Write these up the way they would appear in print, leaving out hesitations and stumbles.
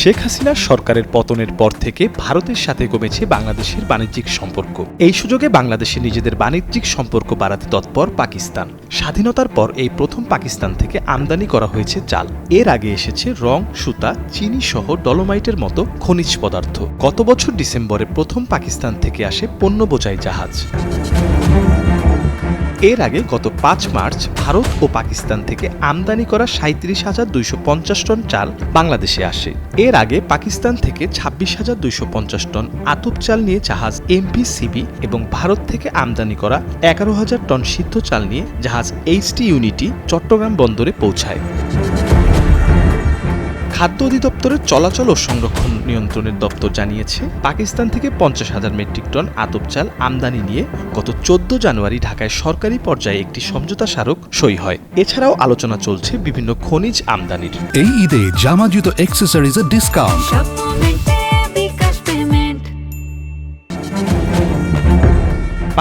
শেখ হাসিনার সরকারের পতনের পর থেকে ভারতের সাথে কমেছে বাংলাদেশের বাণিজ্যিক সম্পর্ক। এই সুযোগে বাংলাদেশে নিজেদের বাণিজ্যিক সম্পর্ক বাড়াতে তৎপর পাকিস্তান। স্বাধীনতার পর এই প্রথম পাকিস্তান থেকে আমদানি করা হয়েছে চাল। এর আগে এসেছে রং, সুতা, চিনি সহ ডলোমাইটের মতো খনিজ পদার্থ। গত বছর ডিসেম্বরে প্রথম পাকিস্তান থেকে আসে পণ্য বোঝাই জাহাজ। এর আগে গত ৫ মার্চ ভারত ও পাকিস্তান থেকে আমদানি করা ৩৭,২৫০ টন চাল বাংলাদেশে আসে। এর আগে পাকিস্তান থেকে ২৬,২৫০ টন আতপ চাল নিয়ে জাহাজ MV-CB এবং ভারত থেকে আমদানি করা ১১,০০০ টন সিদ্ধ চাল নিয়ে জাহাজ HT ইউনিটি চট্টগ্রাম বন্দরে পৌঁছায়। খাদ্য অধিদপ্তরের চলাচল ও সংরক্ষণ নিয়ন্ত্রণের দপ্তর জানিয়েছে, পাকিস্তান থেকে ৫০,০০০ মেট্রিক টন আতপ চাল আমদানি নিয়ে গত ১৪ জানুয়ারি ঢাকায় সরকারি পর্যায়ে একটি সমঝোতা স্মারক সই হয়। এছাড়াও আলোচনা চলছে বিভিন্ন খনিজ আমদানির। এই ঈদে জামা জুতো অ্যাক্সেসরিজের ডিসকাউন্ট।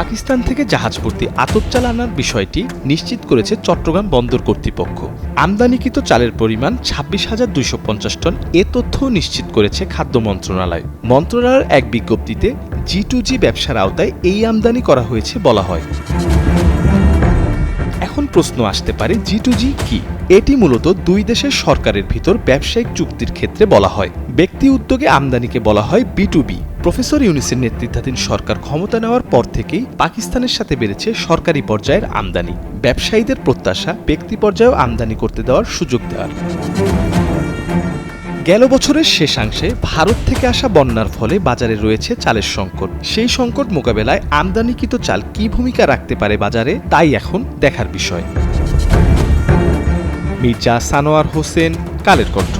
পাকিস্তান থেকে জাহাজ ভর্তি আতপ চাল আনার বিষয়টি নিশ্চিত করেছে চট্টগ্রাম বন্দর কর্তৃপক্ষ। আমদানিকৃত চালের পরিমাণ ২৬,২৫০ টন। এ তথ্যও নিশ্চিত করেছে খাদ্য মন্ত্রণালয়। মন্ত্রণালয়ের এক বিজ্ঞপ্তিতে G2G ব্যবসার আওতায় এই আমদানি করা হয়েছে বলা হয়। এখন প্রশ্ন আসতে পারে, G2G কি? এটি মূলত দুই দেশের সরকারের ভিতর ব্যবসায়িক চুক্তির ক্ষেত্রে বলা হয়। ব্যক্তি উদ্যোগে আমদানিকে বলা হয় B2B। প্রফেসর ইউনূসের নেতৃত্বাধীন সরকার ক্ষমতা নেওয়ার পর থেকেই পাকিস্তানের সাথে বেড়েছে সরকারি পর্যায়ের আমদানি। ব্যবসায়ীদের প্রত্যাশা ব্যক্তি পর্যায়েও আমদানি করতে দেওয়ার সুযোগ দেওয়ার। গেল বছরের শেষাংশে ভারত থেকে আসা বন্যার ফলে বাজারে রয়েছে চালের সংকট। সেই সংকট মোকাবেলায় আমদানিকৃত চাল কী ভূমিকা রাখতে পারে বাজারে, তাই এখন দেখার বিষয়। মির্জা সানোয়ার হোসেন, কালের কণ্ঠ।